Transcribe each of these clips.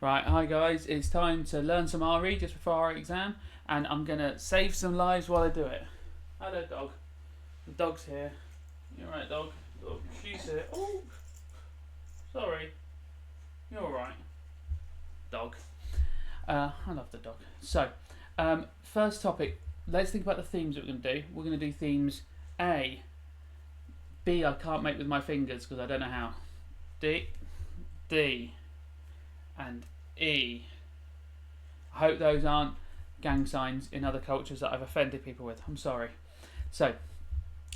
Right, hi guys, it's time to learn some RE just before our exam, and I'm going to save some lives while I do it. Hello dog. The dog's here. You're right dog. Dog. She's here. Oh, sorry. You're alright. Dog. I love the dog. So, first topic, let's think about the themes that we're going to do. We're going to do themes A. B I can't make with my fingers because I don't know how. D. And E. I hope those aren't gang signs in other cultures that I've offended people with. I'm sorry. So,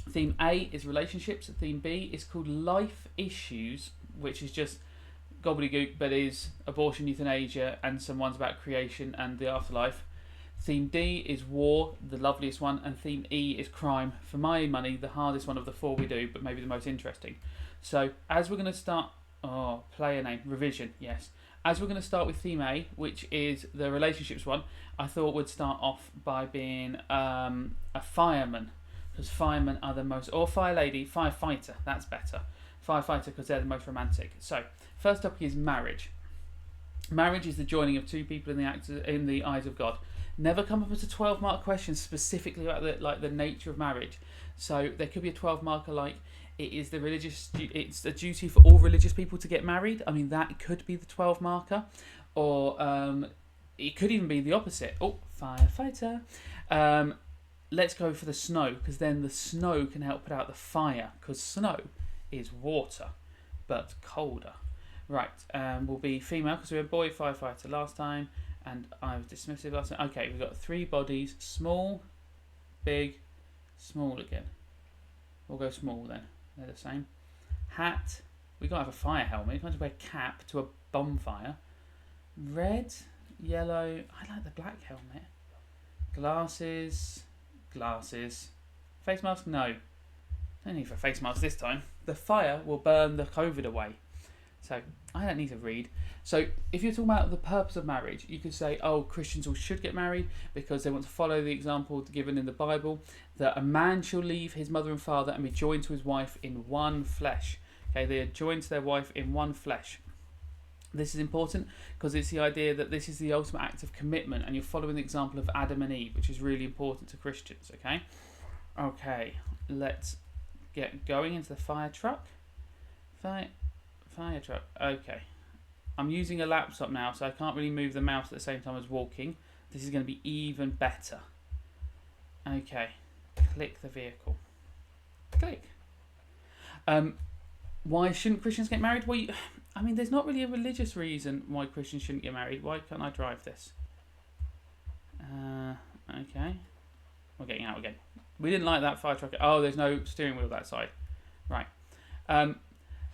theme A is relationships. Theme B is called life issues, which is just gobbledygook, but is abortion, euthanasia, and some ones about creation and the afterlife. Theme D is war, the loveliest one, and theme E is crime. For my money, the hardest one of the four we do, but maybe the most interesting. So, as we're going to start, player name, revision, yes. As we're going to start with theme A, which is the relationships one, I thought we'd start off by being a fireman, because firemen are the most, or fire lady, firefighter, that's better. Firefighter, because they're the most romantic. So, first topic is marriage. Marriage is the joining of two people in the eyes of God. Never come up as a 12-mark question specifically about the nature of marriage. So there could be a 12-marker like it's a duty for all religious people to get married. I mean, that could be the 12-marker, or it could even be the opposite. Oh, firefighter. Let's go for the snow, because then the snow can help put out the fire, because snow is water, but colder. Right, will be female, because we had boy firefighter last time, and I was dismissive last time. Okay, we've got three bodies, small, big, small again. We'll go small then, they're the same. Hat, we've got to have a fire helmet, you can't just wear a cap to a bonfire. Red, yellow, I like the black helmet. Glasses. Face mask, no. No need for a face mask this time. The fire will burn the COVID away. So, I don't need to read. So, if you're talking about the purpose of marriage, you could say, Christians all should get married because they want to follow the example given in the Bible, that a man shall leave his mother and father and be joined to his wife in one flesh. Okay, they are joined to their wife in one flesh. This is important because it's the idea that this is the ultimate act of commitment, and you're following the example of Adam and Eve, which is really important to Christians, okay? Okay, let's get going into the fire truck. Fire truck, okay. I'm using a laptop now, so I can't really move the mouse at the same time as walking. This is going to be even better. Okay, click the vehicle. Click. Why shouldn't Christians get married? Well, there's not really a religious reason why Christians shouldn't get married. Why can't I drive this? Okay. We're getting out again. We didn't like that fire truck. Oh, there's no steering wheel that side. Right.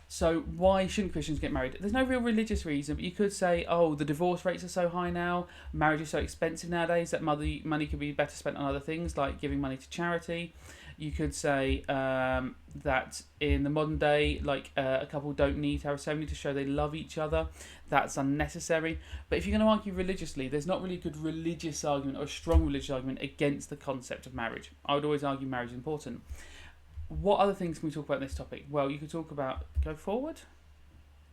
So why shouldn't Christians get married? There's no real religious reason, but you could say, the divorce rates are so high now, marriage is so expensive nowadays that money could be better spent on other things, like giving money to charity. You could say that in the modern day, a couple don't need to have a ceremony to show they love each other. That's unnecessary. But if you're going to argue religiously, there's not really a good religious argument or a strong religious argument against the concept of marriage. I would always argue marriage is important. What other things can we talk about in this topic? Well, you could talk about... Go forward?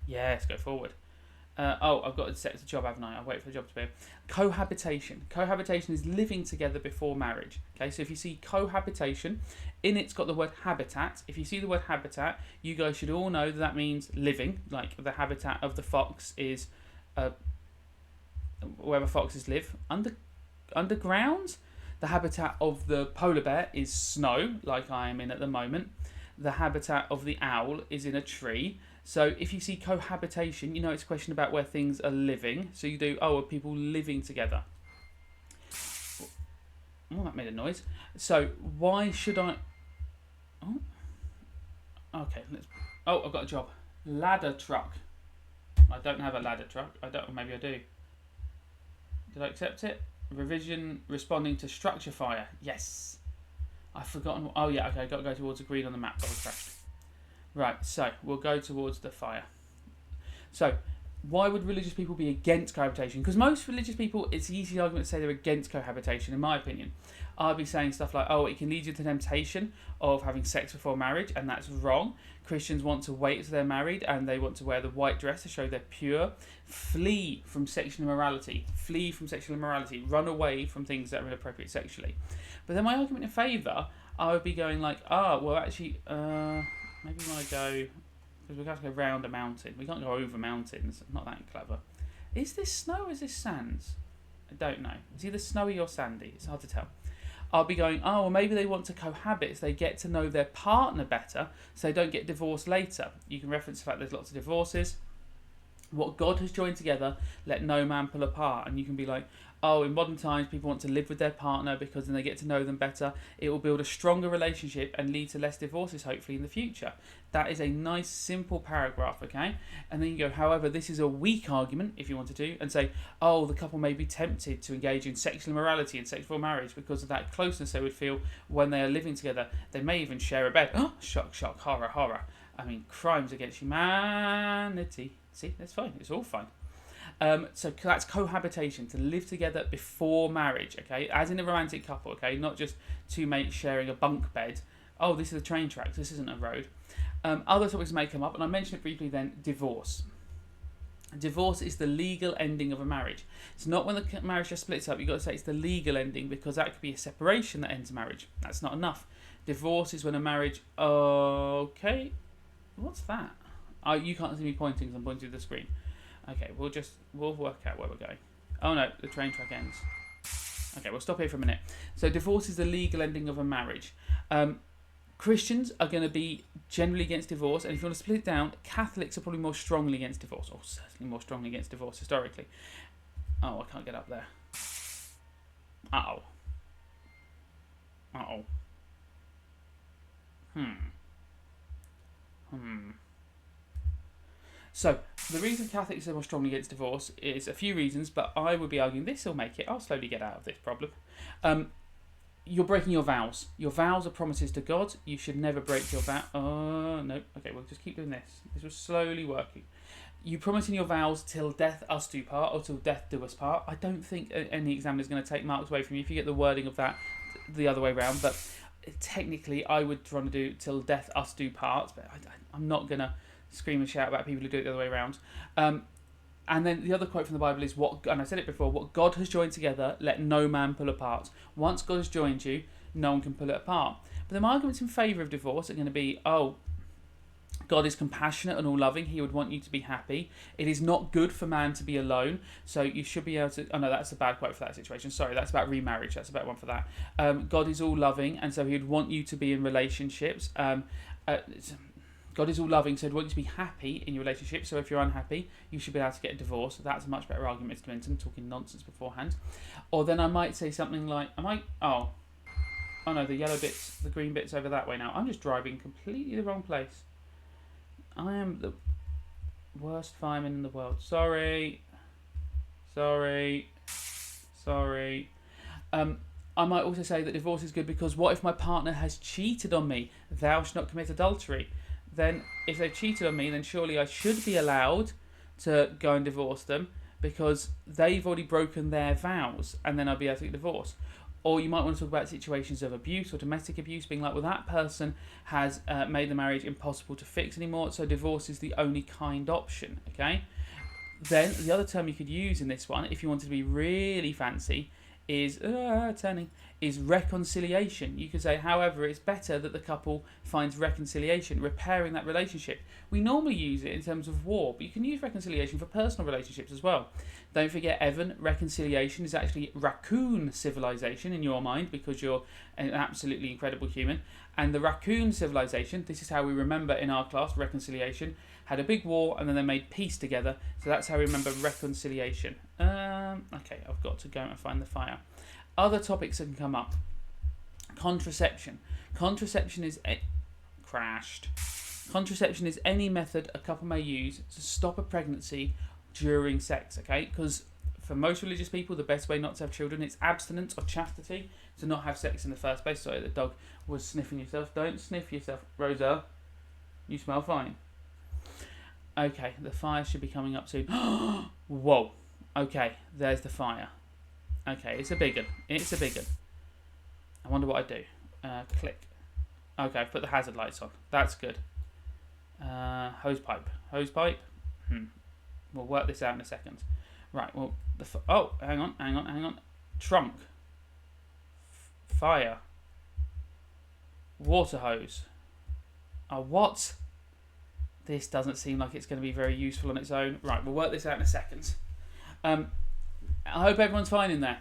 Yes, go forward. I've got to set the job, haven't I? I'll wait for the job to be. Cohabitation. Cohabitation is living together before marriage. Okay, so if you see cohabitation, in it's got the word habitat. If you see the word habitat, you guys should all know that means living. Like the habitat of the fox is wherever foxes live. Underground? The habitat of the polar bear is snow, like I am in at the moment. The habitat of the owl is in a tree. So if you see cohabitation, you know it's a question about where things are living. So you do, are people living together? Oh, that made a noise. So why should I... Oh, okay. I've got a job. Ladder truck. I don't have a ladder truck. Maybe I do. Did I accept it? Revision responding to structure fire. Yes. I've forgotten. Oh, yeah. Okay, I've got to go towards the green on the map. Double crashed. Right, so we'll go towards the fire. So why would religious people be against cohabitation? Because most religious people, it's an easy argument to say they're against cohabitation, in my opinion. I'd be saying stuff like, oh, it can lead you to the temptation of having sex before marriage, and that's wrong. Christians want to wait until they're married, and they want to wear the white dress to show they're pure. Flee from sexual immorality. Flee from sexual immorality. Run away from things that are inappropriate sexually. But then my argument in favour, I would be going like, well, actually, maybe we want to go... because we have to go round a mountain. We can't go over mountains. Not that clever. Is this snow or is this sands? I don't know. It's either snowy or sandy. It's hard to tell. I'll be going, well, maybe they want to cohabit so they get to know their partner better so they don't get divorced later. You can reference the fact there's lots of divorces. What God has joined together, let no man pull apart. And you can be like, in modern times, people want to live with their partner because then they get to know them better. It will build a stronger relationship and lead to less divorces, hopefully, in the future. That is a nice, simple paragraph, okay? And then you go, however, this is a weak argument, if you want to do, and say, the couple may be tempted to engage in sexual immorality and sexual marriage because of that closeness they would feel when they are living together. They may even share a bed. Shock, shock, horror, horror. I mean, crimes against humanity. See, that's fine. It's all fine. So that's cohabitation, to live together before marriage, okay? As in a romantic couple, okay? Not just two mates sharing a bunk bed. This is a train track, this isn't a road. Other topics may come up, and I mentioned it briefly then, divorce. Divorce is the legal ending of a marriage. It's not when the marriage just splits up. You've got to say it's the legal ending, because that could be a separation that ends a marriage. That's not enough. Divorce is when a marriage... Okay. What's that? You can't see me pointing because I'm pointing to the screen. Okay, we'll work out where we're going. Oh no, the train track ends. Okay, we'll stop here for a minute. So divorce is the legal ending of a marriage. Christians are going to be generally against divorce, and if you want to split it down, Catholics are probably more strongly against divorce, or certainly more strongly against divorce historically. I can't get up there. So, the reason Catholics are more strongly against divorce is a few reasons, but I would be arguing this will make it. I'll slowly get out of this problem. You're breaking your vows. Your vows are promises to God. You should never break your vow. No. Okay, we'll just keep doing this. This was slowly working. You promising your vows till death us do part, or till death do us part. I don't think any examiner is going to take marks away from you if you get the wording of that the other way round, but technically I would try to do till death us do part, but I'm not going to scream and shout about people who do it the other way around. And then the other quote from the Bible is, and I said it before, what God has joined together, let no man pull apart. Once God has joined you, no one can pull it apart. But the arguments in favour of divorce are going to be, God is compassionate and all-loving. He would want you to be happy. It is not good for man to be alone, so you should be able to... Oh, no, that's a bad quote for that situation. Sorry, that's about remarriage. That's a better one for that. God is all-loving, and so he would want you to be in relationships. God is all loving, so he'd want you to be happy in your relationship. So if you're unhappy, you should be able to get a divorce. That's a much better argument, Mr. Minton, talking nonsense beforehand. Or then I might say something like, oh no, the yellow bits, the green bits over that way now. I'm just driving completely the wrong place. I am the worst fireman in the world. Sorry. I might also say that divorce is good because what if my partner has cheated on me? Thou shalt not commit adultery. Then if they've cheated on me, then surely I should be allowed to go and divorce them because they've already broken their vows, and then I'll be able to get divorced. Or you might want to talk about situations of abuse or domestic abuse, being like, well, that person has made the marriage impossible to fix anymore, so divorce is the only kind option, okay? Then the other term you could use in this one, if you wanted to be really fancy, is reconciliation. You could say, however, it's better that the couple finds reconciliation, repairing that relationship. We normally use it in terms of war, but you can use reconciliation for personal relationships as well. Don't forget, Evan, reconciliation is actually raccoon civilization in your mind because you're an absolutely incredible human. And the raccoon civilization, this is how we remember in our class, reconciliation, had a big war and then they made peace together. So that's how we remember reconciliation. Okay, I've got to go and find the fire. Other topics that can come up. Contraception. Contraception is Contraception is any method a couple may use to stop a pregnancy during sex, okay? Because for most religious people, the best way not to have children is abstinence or chastity, to not have sex in the first place. Sorry, the dog was sniffing yourself. Don't sniff yourself, Rosa. You smell fine. Okay, the fire should be coming up soon. Whoa. Okay, there's the fire. Okay, it's a big one. It's a big one. I wonder what I do. Click. Okay, I've put the hazard lights on. That's good. Hose pipe. Hose pipe. We'll work this out in a second. Right, well, hang on. Trunk. Fire. Water hose. Oh, what? This doesn't seem like it's going to be very useful on its own. Right, we'll work this out in a second. I hope everyone's fine in there.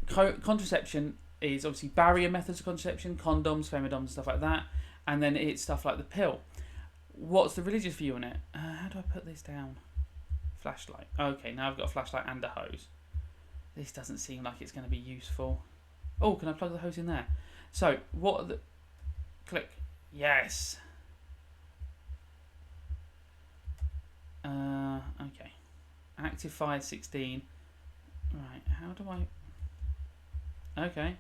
Contraception is obviously barrier methods of contraception, condoms, femidoms, stuff like that. And then it's stuff like the pill. What's the religious view on it? How do I put this down? Flashlight. Okay, now I've got a flashlight and a hose. This doesn't seem like it's going to be useful. Oh, can I plug the hose in there? So, what are the... Click. Yes. Okay. Active fire 16. Right, how do I... Okay.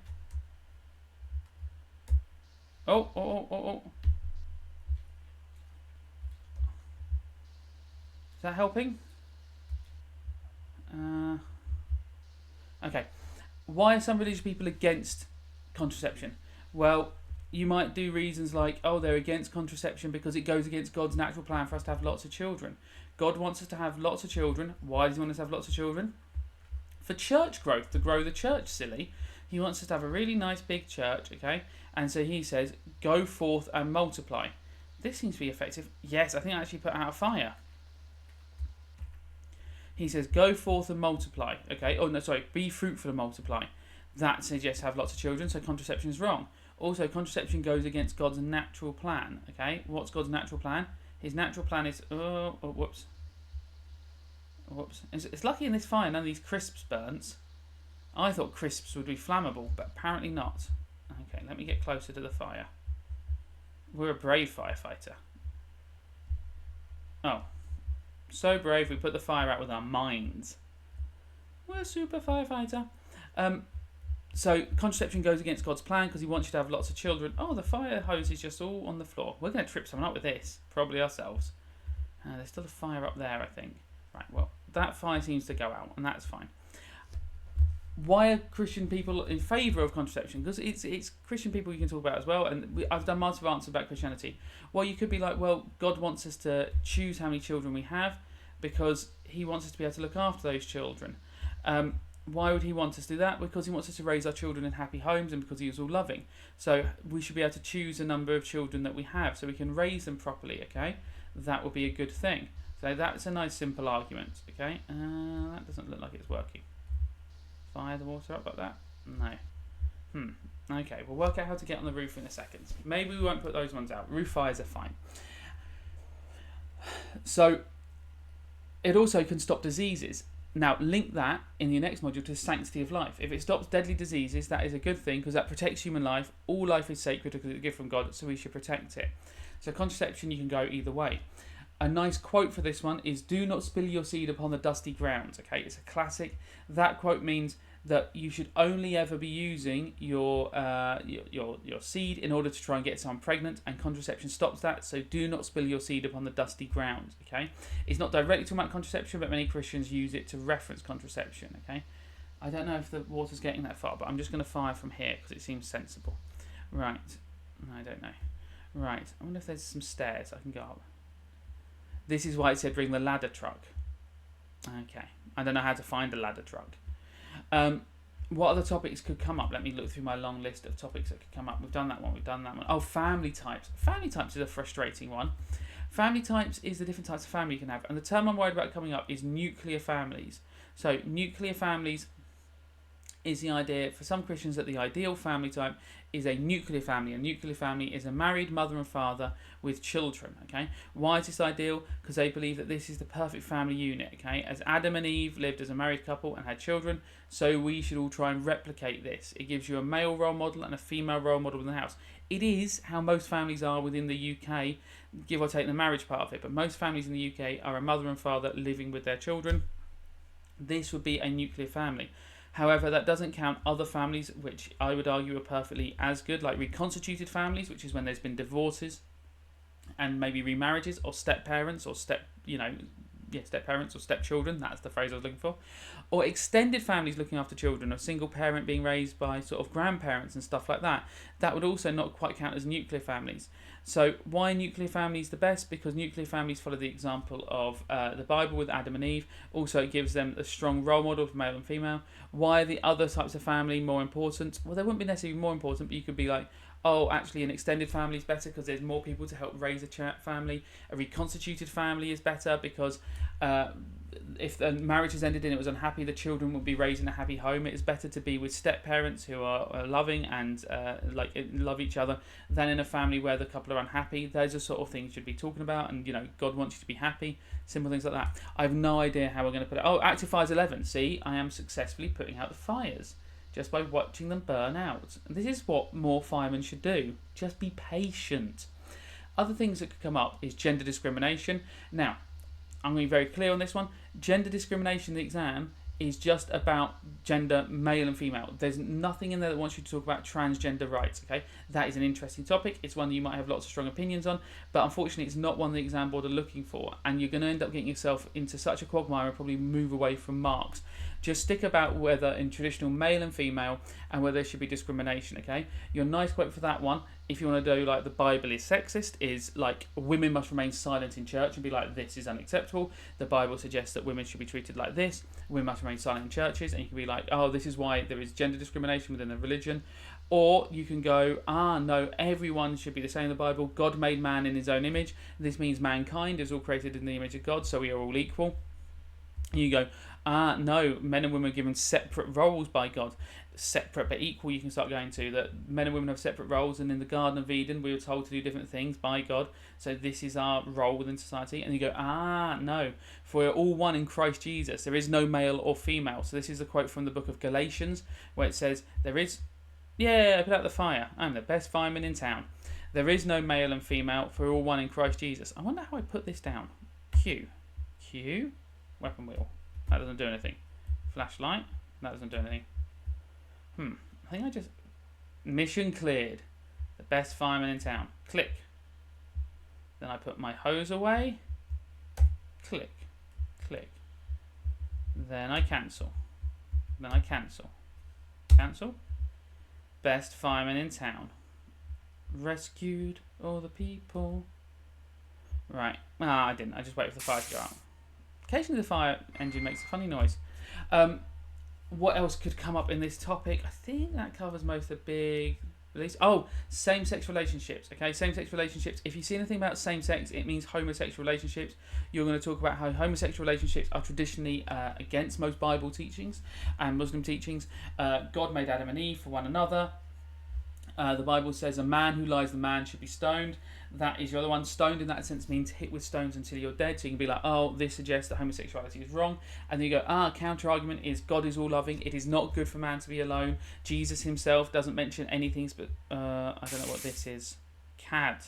Oh. Is that helping? Okay. Why are some religious people against contraception? Well, you might do reasons like, oh, they're against contraception because it goes against God's natural plan for us to have lots of children. God wants us to have lots of children. Why does he want us to have lots of children? For church growth, to grow the church, silly. He wants us to have a really nice big church, okay? And so he says, go forth and multiply. This seems to be effective. Yes, I think I actually put out a fire. He says, go forth and multiply, okay? Oh, no, sorry, be fruitful and multiply. That suggests have lots of children, so contraception is wrong. Also, contraception goes against God's natural plan, okay? What's God's natural plan? His natural plan is... whoops. It's lucky in this fire none of these crisps burnt. I thought crisps would be flammable, but apparently not. Okay, let me get closer to the fire. We're a brave firefighter. Oh. So brave, we put the fire out with our minds. We're a super firefighter. So contraception goes against God's plan because he wants you to have lots of children. Oh, the fire hose is just all on the floor. We're going to trip someone up with this. Probably ourselves. There's still a fire up there, I think. Right, well, that fire seems to go out, and that's fine. Why are Christian people in favour of contraception? Because it's Christian people you can talk about as well, and I've done multiple answers about Christianity. Well, you could be like, well, God wants us to choose how many children we have because he wants us to be able to look after those children. Why would he want us to do that? Because he wants us to raise our children in happy homes and because he is all loving. So we should be able to choose a number of children that we have so we can raise them properly, okay? That would be a good thing. So that's a nice simple argument, okay? That doesn't look like it's working. Fire the water up like that? No. Okay, we'll work out how to get on the roof in a second. Maybe we won't put those ones out. Roof fires are fine. So, it also can stop diseases. Now, link that in your next module to sanctity of life. If it stops deadly diseases, that is a good thing because that protects human life. All life is sacred because it's a gift from God, so we should protect it. So contraception, you can go either way. A nice quote for this one is, do not spill your seed upon the dusty ground. Okay, it's a classic. That quote means that you should only ever be using your seed in order to try and get someone pregnant, and contraception stops that. So do not spill your seed upon the dusty ground. Okay, it's not directly talking about contraception, but many Christians use it to reference contraception. Okay, I don't know if the water's getting that far, but I'm just going to fire from here because it seems sensible. Right, I don't know. Right, I wonder if there's some stairs I can go up. This is why it said bring the ladder truck. Okay, I don't know how to find a ladder truck. What other topics could come up? Let me look through my long list of topics that could come up. We've done that one. Oh, family types. Family types is a frustrating one. Family types is the different types of family you can have. And the term I'm worried about coming up is nuclear families. So nuclear families is the idea for some Christians that the ideal family type is a nuclear family. A nuclear family is a married mother and father with children. Okay, why is this ideal? Because they believe that this is the perfect family unit. Okay, as Adam and Eve lived as a married couple and had children, so we should all try and replicate this. It gives you a male role model and a female role model in the house. It is how most families are within the UK, give or take the marriage part of it. But most families in the UK are a mother and father living with their children. This would be a nuclear family. However, that doesn't count other families, which I would argue are perfectly as good, like reconstituted families, which is when there's been divorces and maybe remarriages or step parents or step parents or stepchildren, that's the phrase I was looking for, or extended families looking after children, a single parent being raised by sort of grandparents and stuff like that. That would also not quite count as nuclear families. So why nuclear families the best? Because nuclear families follow the example of the Bible with Adam and Eve. Also, it gives them a strong role model for male and female. Why are the other types of family more important? Well, they wouldn't be necessarily more important, but you could be like, oh, actually an extended family is better because there's more people to help raise a family. A reconstituted family is better because if the marriage has ended and it was unhappy, the children would be raised in a happy home. It is better to be with step parents who are loving and love each other than in a family where the couple are unhappy. Those are sort of things you should be talking about, and God wants you to be happy. Simple things like that. I have no idea how we're going to put it. Oh, active fires 11. See, I am successfully putting out the fires just by watching them burn out. And this is what more firemen should do. Just be patient. Other things that could come up is gender discrimination. Now, I'm going to be very clear on this one. Gender discrimination in the exam is just about gender, male and female. There's nothing in there that wants you to talk about transgender rights, okay? That is an interesting topic. It's one that you might have lots of strong opinions on, but unfortunately it's not one the exam board are looking for, and you're going to end up getting yourself into such a quagmire and probably move away from marks. Just stick about whether in traditional male and female and whether there should be discrimination, okay? Your nice quote for that one, if you want to do like the Bible is sexist, is like women must remain silent in church and be like, this is unacceptable. The Bible suggests that women should be treated like this. Women must remain silent in churches, and you can be like, oh, this is why there is gender discrimination within a religion. Or you can go, no, everyone should be the same in the Bible. God made man in his own image. This means mankind is all created in the image of God, so we are all equal. You go, no, men and women are given separate roles by God. Separate but equal, you can start going to that men and women have separate roles, and in the Garden of Eden we were told to do different things by God, so this is our role within society. And you go, no, for we're all one in Christ Jesus. There is no male or female. So this is a quote from the book of Galatians, where it says, I put out the fire, I'm the best fireman in town. There is no male and female, for we're all one in Christ Jesus. I wonder how I put this down. Q, weapon wheel, that doesn't do anything. Flashlight, that doesn't do anything. I think I just... Mission cleared. The best fireman in town. Click. Then I put my hose away. Click. Then I cancel. Cancel. Best fireman in town. Rescued all the people. Right. I didn't. I just waited for the fire to go out. Occasionally the fire engine makes a funny noise. What else could come up in this topic? I think that covers most of the big release. Oh, same-sex relationships. Okay, same-sex relationships. If you see anything about same-sex, it means homosexual relationships. You're going to talk about how homosexual relationships are traditionally against most Bible teachings and Muslim teachings. God made Adam and Eve for one another. The Bible says a man who lies with a man should be stoned. That is your other one. Stoned in that sense means hit with stones until you're dead. So you can be like, oh, this suggests that homosexuality is wrong. And then you go, counter argument is God is all loving. It is not good for man to be alone. Jesus himself doesn't mention anything, but I don't know what this is. CAD.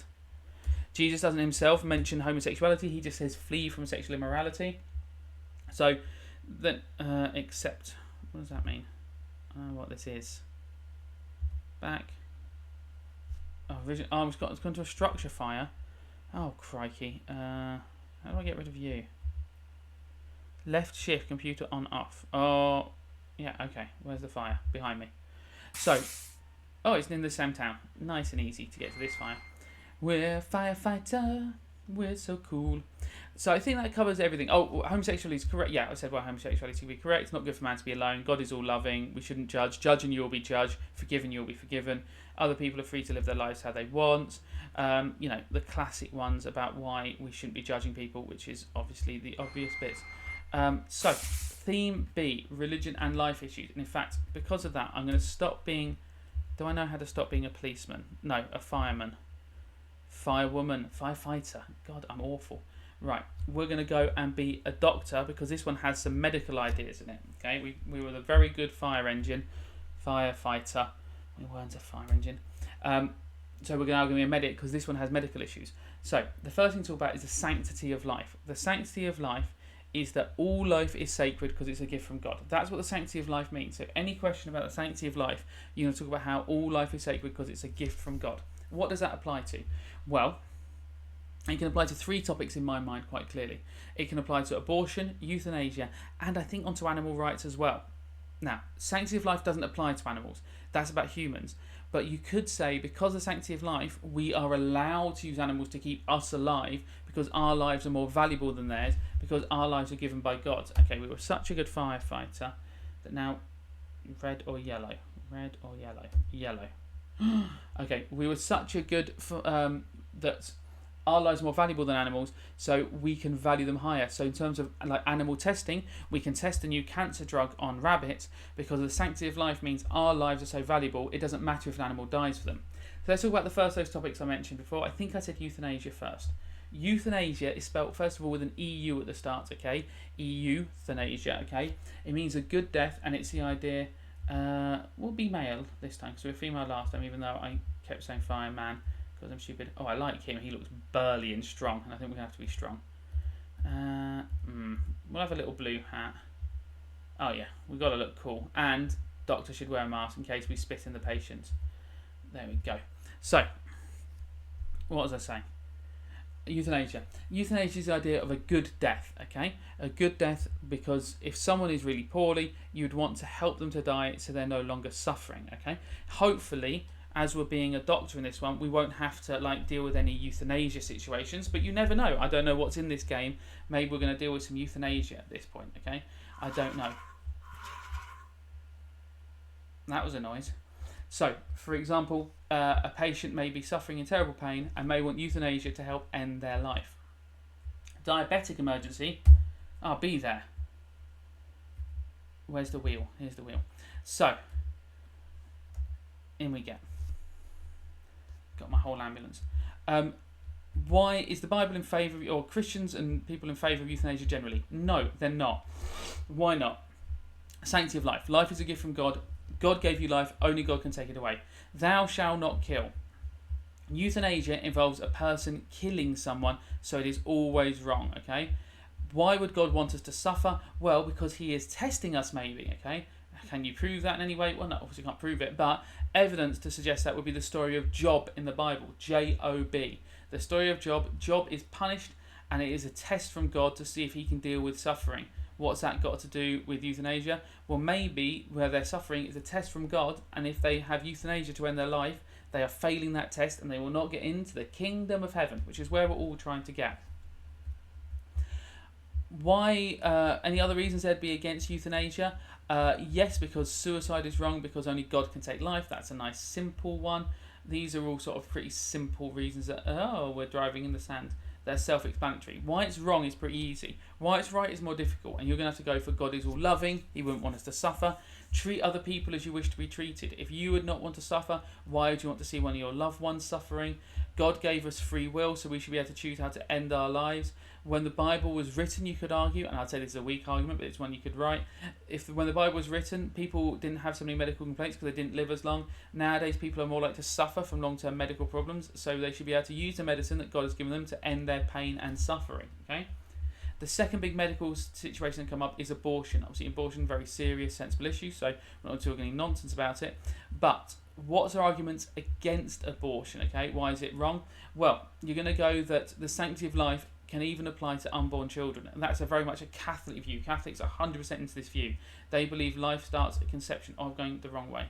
Jesus doesn't himself mention homosexuality. He just says flee from sexual immorality. So then, except, what does that mean? What this is. Back. It's gone to a structure fire. Oh, crikey. How do I get rid of you? Left shift, computer on, off. Oh, yeah, okay. Where's the fire? Behind me. So, it's in the same town. Nice and easy to get to this fire. We're a firefighter. We're so cool. So I think that covers everything. Oh, homosexuality is correct. Yeah, I said homosexuality can be correct. It's not good for man to be alone. God is all loving. We shouldn't judge. Judge and you will be judged. Forgiven, you will be forgiven. Other people are free to live their lives how they want. The classic ones about why we shouldn't be judging people, which is obviously the obvious bits. So, theme B, religion and life issues. And in fact, because of that, I'm going to stop being... Do I know how to stop being a policeman? No, a fireman. Firewoman, firefighter. God, I'm awful. Right, we're going to go and be a doctor because this one has some medical ideas in it. Okay, we were a very good fire engine, firefighter. We weren't a fire engine. So we're now going to be a medic because this one has medical issues. So the first thing to talk about is the sanctity of life. The sanctity of life is that all life is sacred because it's a gift from God. That's what the sanctity of life means. So any question about the sanctity of life, you're going to talk about how all life is sacred because it's a gift from God. What does that apply to? Well, It can apply to 3 topics in my mind quite clearly. It can apply to abortion, euthanasia, and I think onto animal rights as well. Now, sanctity of life doesn't apply to animals. That's about humans. But you could say, because of sanctity of life, we are allowed to use animals to keep us alive because our lives are more valuable than theirs, because our lives are given by God. Okay, we were such a good firefighter that now, red or yellow? Red or yellow? Yellow. Okay, we were such a good, that our lives are more valuable than animals, so we can value them higher. So in terms of like animal testing, we can test a new cancer drug on rabbits because the sanctity of life means our lives are so valuable, it doesn't matter if an animal dies for them. So let's talk about the first of those topics I mentioned before. I think I said euthanasia first. Euthanasia is spelt, first of all, with an EU at the start, okay? Euthanasia, okay? It means a good death, and it's the idea, we'll be male this time, because we were female last time, even though I kept saying fireman. Because I'm stupid. Oh, I like him. He looks burly and strong, and I think we're going to have to be strong. We'll have a little blue hat. Oh, yeah. We've got to look cool. And doctor should wear a mask in case we spit in the patients. There we go. So, what was I saying? Euthanasia. Euthanasia is the idea of a good death, okay? A good death because if someone is really poorly, you'd want to help them to die so they're no longer suffering, okay? Hopefully, as we're being a doctor in this one, we won't have to like deal with any euthanasia situations, but you never know. I don't know what's in this game. Maybe we're going to deal with some euthanasia at this point, okay? I don't know. That was a noise. So, for example, a patient may be suffering in terrible pain and may want euthanasia to help end their life. Diabetic emergency. I'll be there. Where's the wheel? Here's the wheel. So, in we get. Got my whole ambulance. Why is the Bible in favour of, or Christians and people in favour of euthanasia generally? No, they're not. Why not? Sanctity of life. Life is a gift from God. God gave you life. Only God can take it away. Thou shalt not kill. Euthanasia involves a person killing someone, so it is always wrong, okay? Why would God want us to suffer? Well, because he is testing us maybe, okay? Can you prove that in any way? Well, no, obviously can't prove it, but evidence to suggest that would be the story of Job in the Bible, Job. The story of Job. Job is punished, and it is a test from God to see if he can deal with suffering. What's that got to do with euthanasia? Well, maybe where they're suffering is a test from God, and if they have euthanasia to end their life, they are failing that test, and they will not get into the kingdom of heaven, which is where we're all trying to get. Why? Any other reasons there'd be against euthanasia? Yes, because suicide is wrong, because only God can take life. That's a nice simple one. These are all sort of pretty simple reasons that, we're driving in the sand. They're self-explanatory. Why it's wrong is pretty easy. Why it's right is more difficult, and you're going to have to go for God is all loving. He wouldn't want us to suffer. Treat other people as you wish to be treated. If you would not want to suffer, why would you want to see one of your loved ones suffering? God gave us free will, so we should be able to choose how to end our lives. When the Bible was written, you could argue, and I'd say this is a weak argument, but it's one you could write. When the Bible was written, people didn't have so many medical complaints because they didn't live as long. Nowadays, people are more likely to suffer from long-term medical problems, so they should be able to use the medicine that God has given them to end their pain and suffering. Okay. The second big medical situation that come up is abortion. Obviously, abortion, very serious, sensible issue, so we're not talking any nonsense about it. But what's our arguments against abortion? Okay, why is it wrong? Well, you're going to go that the sanctity of life can even apply to unborn children, and that's very much a Catholic view. Catholics are 100% into this view. They believe life starts at conception. Oh, I'm going the wrong way.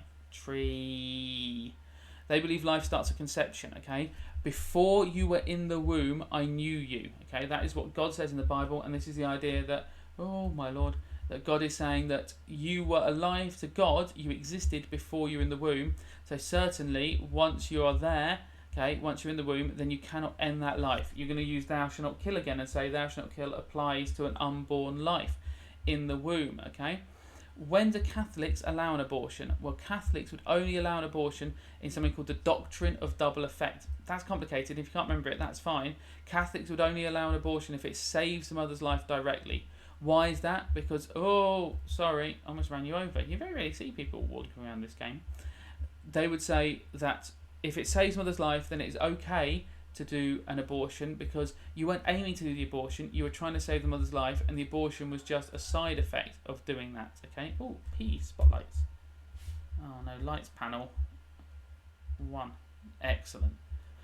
They believe life starts at conception, okay? Before you were in the womb, I knew you, okay? That is what God says in the Bible, and this is the idea that, oh my Lord, that God is saying that you were alive to God, you existed before you were in the womb. So certainly, once you are there, okay, once you're in the womb, then you cannot end that life. You're going to use thou shalt not kill again and say thou shalt not kill applies to an unborn life in the womb, okay? When do Catholics allow an abortion? Well, Catholics would only allow an abortion in something called the doctrine of double effect. That's complicated. If you can't remember it, that's fine. Catholics would only allow an abortion if it saves the mother's life directly. Why is that? Because, oh, sorry, I almost ran you over. You very rarely see people walking around this game. They would say that if it saves mother's life, then it's okay to do an abortion because you weren't aiming to do the abortion, you were trying to save the mother's life, and the abortion was just a side effect of doing that, okay? Oh, P, spotlights. Oh no, lights panel. 1. Excellent.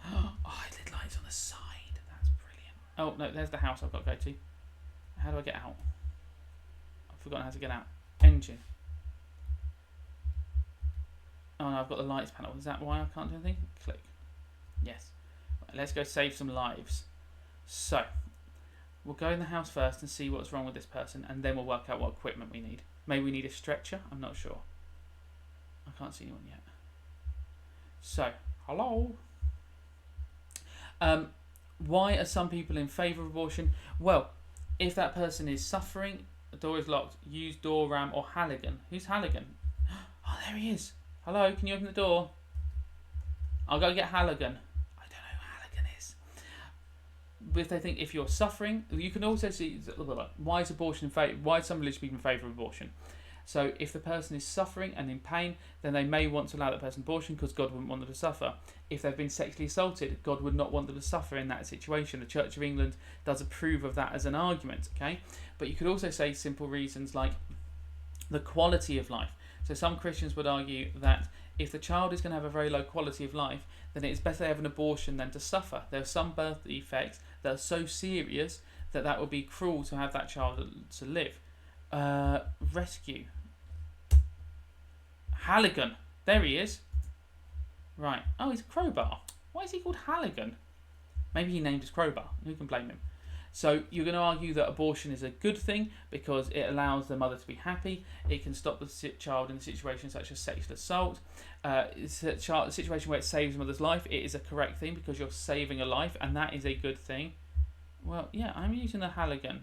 Oh, I did lights on the side. That's Oh, no, there's the house I've got to go to. How do I get out? I've forgotten how to get out. Engine. Oh, no, I've got the lights panel. Is that why I can't do anything? Click. Yes. Right, let's go save some lives. So, we'll go in the house first and see what's wrong with this person, and then we'll work out what equipment we need. Maybe we need a stretcher? I'm not sure. I can't see anyone yet. So, hello? Why are some people in favour of abortion? Well, if that person is suffering, the door is locked, use door ram or Halligan. Who's Halligan? Oh, there he is. Hello, can you open the door? I'll go get Halligan. I don't know who Halligan is. But if they think if you're suffering, you can also see why is abortion in favour. Why is some religious people in favour of abortion? So if the person is suffering and in pain, then they may want to allow that person abortion because God wouldn't want them to suffer. If they've been sexually assaulted, God would not want them to suffer in that situation. The Church of England does approve of that as an argument, okay? But you could also say simple reasons like the quality of life. So some Christians would argue that if the child is going to have a very low quality of life, then it's better they have an abortion than to suffer. There are some birth defects that are so serious that that would be cruel to have that child to live. Rescue. Halligan. There he is. Right. Oh, he's a crowbar. Why is he called Halligan? Maybe he named his crowbar. Who can blame him? So you're going to argue that abortion is a good thing because it allows the mother to be happy. It can stop the child in a situation such as sexual assault. It's a situation where it saves the mother's life. It is a correct thing because you're saving a life, and that is a good thing. Well, yeah, I'm using the Halligan.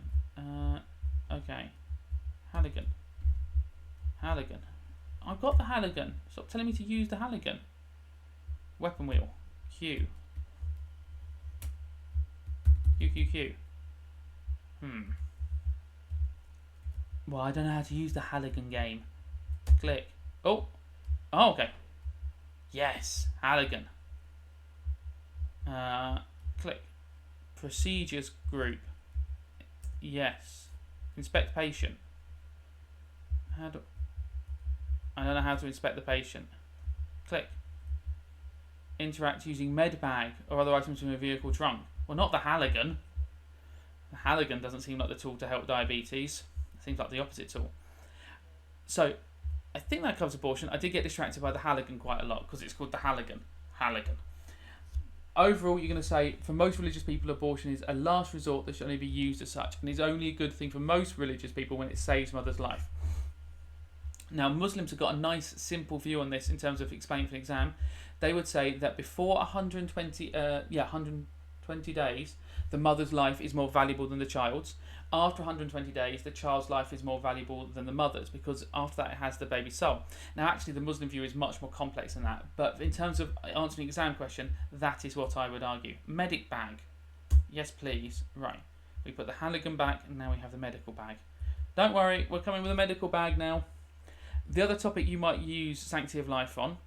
Okay. Halligan. Halligan. I've got the Halligan. Stop telling me to use the Halligan. Weapon wheel. Q. Q, Q, Q. Well, I don't know how to use the Halligan game. Click. Oh, okay. Yes, Halligan. Click. Procedures group. Yes. Inspect patient. I don't know how to inspect the patient. Click. Interact using med bag or other items from a vehicle trunk. Well, not the Halligan. The Halligan doesn't seem like the tool to help diabetes. It seems like the opposite tool. So, I think that covers abortion. I did get distracted by the Halligan quite a lot because it's called the Halligan. Halligan. Overall, you're going to say, for most religious people, abortion is a last resort that should only be used as such, and is only a good thing for most religious people when it saves mother's life. Now, Muslims have got a nice, simple view on this in terms of explaining for an exam. They would say that before 120 days, the mother's life is more valuable than the child's. After 120 days, the child's life is more valuable than the mother's because after that it has the baby's soul. Now, actually, the Muslim view is much more complex than that. But in terms of answering an exam question, that is what I would argue. Medic bag. Yes, please. Right. We put the Halligan back, and now we have the medical bag. Don't worry, we're coming with a medical bag now. The other topic you might use sanctity of life on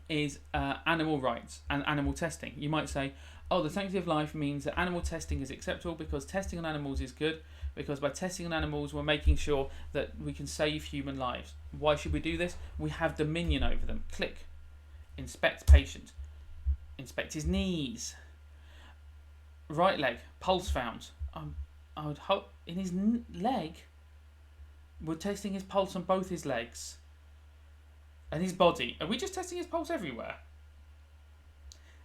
is animal rights and animal testing. You might say, oh, the sanctity of life means that animal testing is acceptable because testing on animals is good, because by testing on animals we're making sure that we can save human lives. Why should we do this? We have dominion over them. Click. Inspect patient. Inspect his knees. Right leg. Pulse found. I would hope in his leg. We're testing his pulse on both his legs. And his body. Are we just testing his pulse everywhere?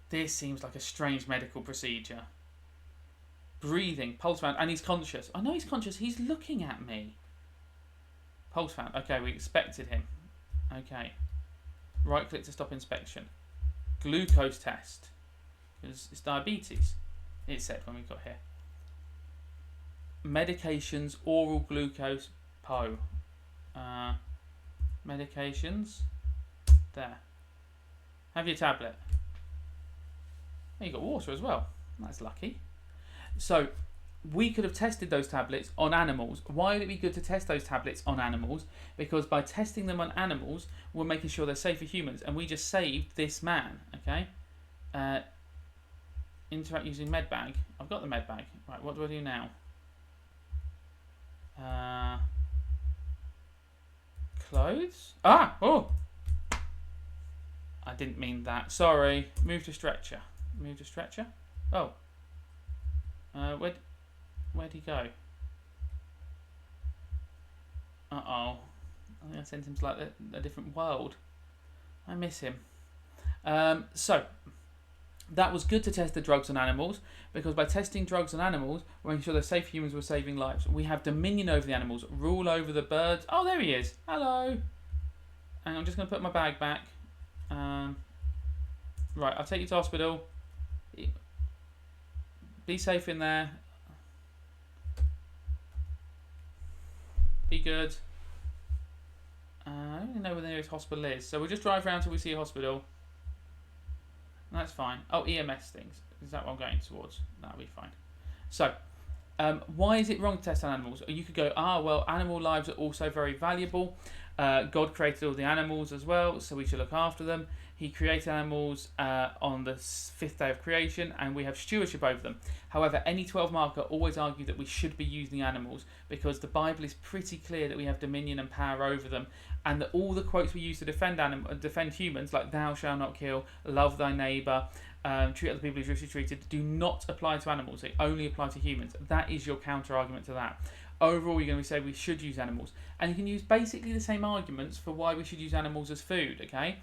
This seems like a strange medical procedure. Breathing. Pulse found. And he's conscious. I know he's conscious. He's looking at me. Pulse found. Okay, we expected him. Okay. Right click to stop inspection. Glucose test. Because it's diabetes. It said when we got here. Medications. Oral glucose. PO. Medications. There. Have your tablet. Oh, you got water as well. That's lucky. So, we could have tested those tablets on animals. Why would it be good to test those tablets on animals? Because by testing them on animals, we're making sure they're safe for humans. And we just saved this man. Okay? Interact using medbag. I've got the medbag. Right, what do I do now? Clothes? Ah! Oh! I didn't mean that. Sorry. Move to stretcher. Move to stretcher? Oh. Where'd he go? Uh-oh. I think I sent him to like a different world. I miss him. So, that was good to test the drugs on animals, because by testing drugs on animals, we're making sure they're safe for humans, we're saving lives. We have dominion over the animals, rule over the birds. Oh, there he is. Hello. And I'm just going to put my bag back. Right, I'll take you to hospital. Be safe in there. Be good. I don't even know where the nearest hospital is, so we'll just drive around till we see a hospital. That's fine. Oh, EMS things. Is that what I'm going towards? That'll be fine. So, why is it wrong to test on animals? You could go, well, animal lives are also very valuable. God created all the animals as well, so we should look after them. He created animals on the 5th day of creation, and we have stewardship over them. However, any 12 marker always argue that we should be using animals, because the Bible is pretty clear that we have dominion and power over them, and that all the quotes we use to defend humans, like "Thou shalt not kill," "Love thy neighbour," "Treat other people as you should be treated," do not apply to animals. They only apply to humans. That is your counter argument to that. Overall, you're going to say we should use animals, and you can use basically the same arguments for why we should use animals as food. Okay.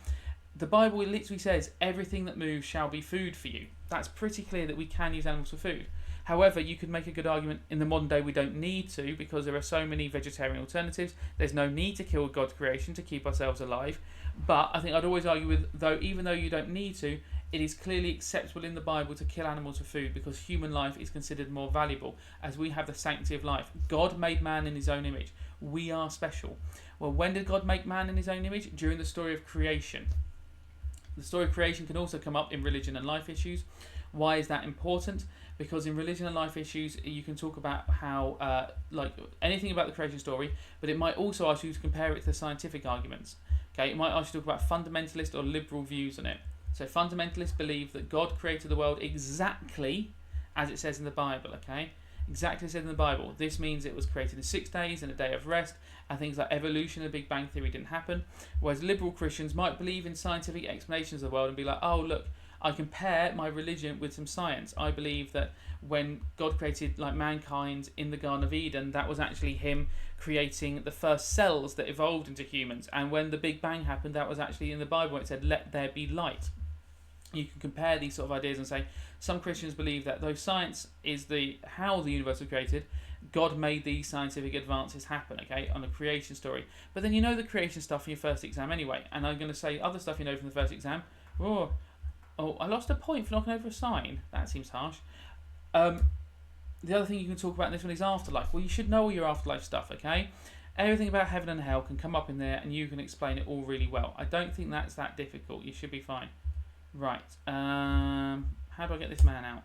The Bible literally says everything that moves shall be food for you. That's pretty clear that we can use animals for food. However, you could make a good argument in the modern day we don't need to, because there are so many vegetarian alternatives. There's no need to kill God's creation to keep ourselves alive. But I think I'd always argue with, even though you don't need to, it is clearly acceptable in the Bible to kill animals for food, because human life is considered more valuable, as we have the sanctity of life. God made man in his own image. We are special. Well, when did God make man in his own image? During the story of creation. The story of creation can also come up in religion and life issues. Why is that important? Because in religion and life issues, you can talk about how, like anything about the creation story, but it might also ask you to compare it to scientific arguments. Okay, it might ask you to talk about fundamentalist or liberal views on it. So fundamentalists believe that God created the world exactly as it says in the Bible, okay? Exactly as it says in the Bible. This means it was created in 6 days and a day of rest, and things like evolution and the Big Bang Theory didn't happen. Whereas liberal Christians might believe in scientific explanations of the world and be like, oh, look, I compare my religion with some science. I believe that when God created like mankind in the Garden of Eden, that was actually him creating the first cells that evolved into humans. And when the Big Bang happened, that was actually in the Bible. It said, let there be light. You can compare these sort of ideas and say some Christians believe that though science is how the universe was created, God made these scientific advances happen, okay, on the creation story. But then you know the creation stuff from your first exam anyway, and I'm going to say other stuff you know from the first exam. Oh, I lost a point for knocking over a sign. That seems harsh. The other thing you can talk about in this one is afterlife. Well, you should know all your afterlife stuff, okay? Everything about heaven and hell can come up in there, and you can explain it all really well. I don't think that's that difficult. You should be fine. Right. How do I get this man out?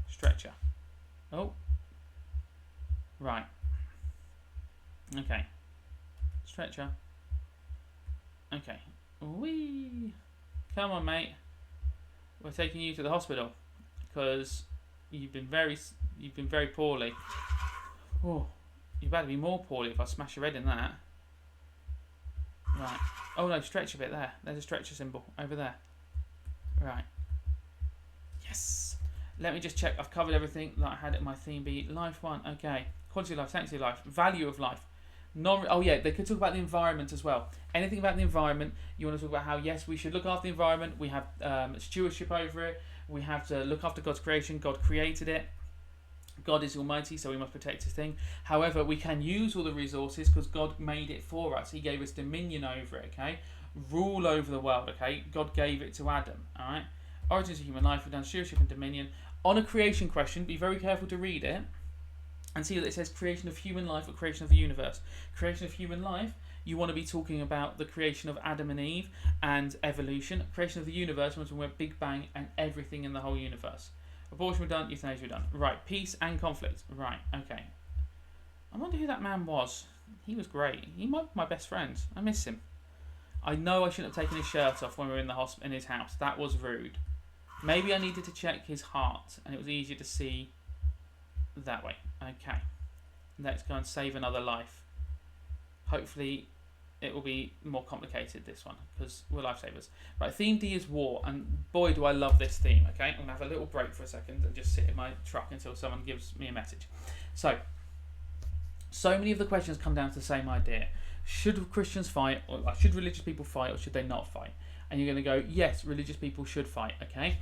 Stretcher. Oh. Right. Okay. Stretcher. Okay. Whee! Come on, mate. We're taking you to the hospital because you've been very poorly. Oh, you better be more poorly if I smash your head in that. Right. Oh no, stretch a bit there. There's a stretcher symbol over there. Right. Yes. Let me just check. I've covered everything that I had in my theme B. Life 1. Okay. Quality of life, sanctity of life, value of life. They could talk about the environment as well. Anything about the environment, you want to talk about how, yes, we should look after the environment. We have stewardship over it. We have to look after God's creation. God created it. God is almighty, so we must protect his thing. However, we can use all the resources because God made it for us. He gave us dominion over it, okay? Rule over the world, okay? God gave it to Adam, all right? Origins of human life, we've done stewardship and dominion. On a creation question, be very careful to read it and see that it says creation of human life or creation of the universe. Creation of human life, you want to be talking about the creation of Adam and Eve and evolution. Creation of the universe, we're talking about Big Bang and everything in the whole universe. Abortion we're done, euthanasia we're done. Right, peace and conflict. Right, okay. I wonder who that man was. He was great. He might be my best friend. I miss him. I know I shouldn't have taken his shirt off when we were in his house. That was rude. Maybe I needed to check his heart and it was easier to see that way. Okay. Let's go and save another life. Hopefully it will be more complicated, this one, because we're lifesavers. Right, theme D is war, and boy do I love this theme, okay? I'm going to have a little break for a second and just sit in my truck until someone gives me a message. So many of the questions come down to the same idea. Should Christians fight, or should religious people fight, or should they not fight? And you're going to go, yes, religious people should fight, okay?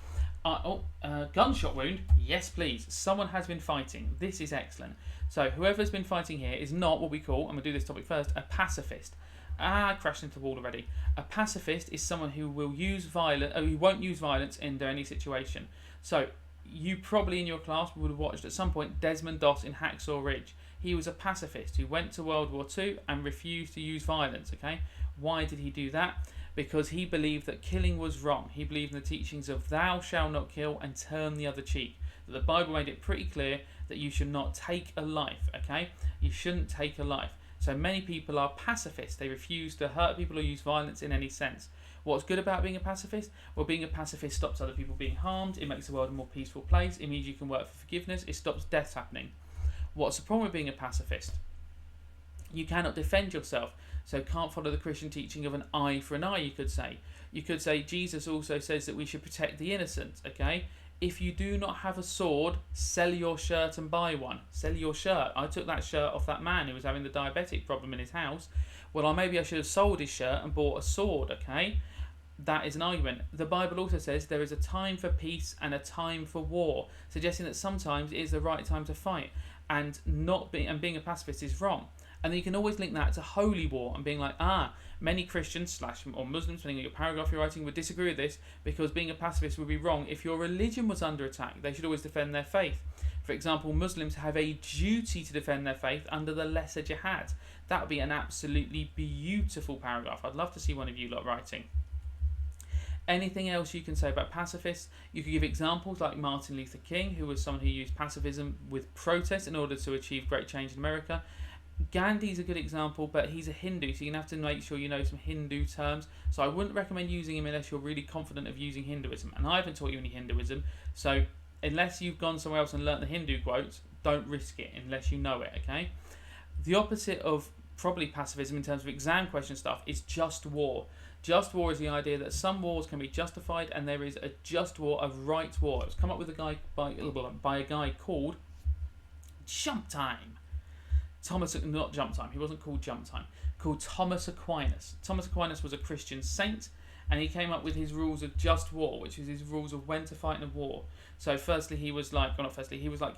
Gunshot wound, yes please. Someone has been fighting. This is excellent. So whoever's been fighting here is not what we call, I'm going to do this topic first, a pacifist. I crashed into the wall already. A pacifist is someone who will use violence, who won't use violence in any situation. So you probably in your class would have watched at some point Desmond Doss in Hacksaw Ridge. He was a pacifist who went to World War II and refused to use violence, okay? Why did he do that? Because he believed that killing was wrong. He believed in the teachings of thou shalt not kill and turn the other cheek. That the Bible made it pretty clear that you should not take a life, okay? You shouldn't take a life. So many people are pacifists. They refuse to hurt people or use violence in any sense. What's good about being a pacifist? Well, being a pacifist stops other people being harmed. It makes the world a more peaceful place. It means you can work for forgiveness. It stops deaths happening. What's the problem with being a pacifist? You cannot defend yourself, so can't follow the Christian teaching of an eye for an eye, you could say. You could say Jesus also says that we should protect the innocent, okay? If you do not have a sword, sell your shirt and buy one. Sell your shirt. I took that shirt off that man who was having the diabetic problem in his house. Well, maybe I should have sold his shirt and bought a sword, okay? That is an argument. The Bible also says there is a time for peace and a time for war, suggesting that sometimes it is the right time to fight, and being a pacifist is wrong. And then you can always link that to holy war and being like, many Christians or Muslims, depending on your paragraph you're writing, would disagree with this because being a pacifist would be wrong. If your religion was under attack, they should always defend their faith. For example, Muslims have a duty to defend their faith under the lesser jihad. That would be an absolutely beautiful paragraph. I'd love to see one of you lot writing. Anything else you can say about pacifists? You could give examples like Martin Luther King, who was someone who used pacifism with protest in order to achieve great change in America. Gandhi's a good example, but he's a Hindu, so you're going to have to make sure you know some Hindu terms. So I wouldn't recommend using him unless you're really confident of using Hinduism. And I haven't taught you any Hinduism, so unless you've gone somewhere else and learnt the Hindu quotes, don't risk it unless you know it, okay? The opposite of probably pacifism in terms of exam question stuff is just war. Just war is the idea that some wars can be justified and there is a just war, a right war. It was come up with by a guy called Jump Time. Not Jump Time, he wasn't called Jump Time, called Thomas Aquinas. Thomas Aquinas was a Christian saint, and he came up with his rules of just war, which is his rules of when to fight in a war. So he was like,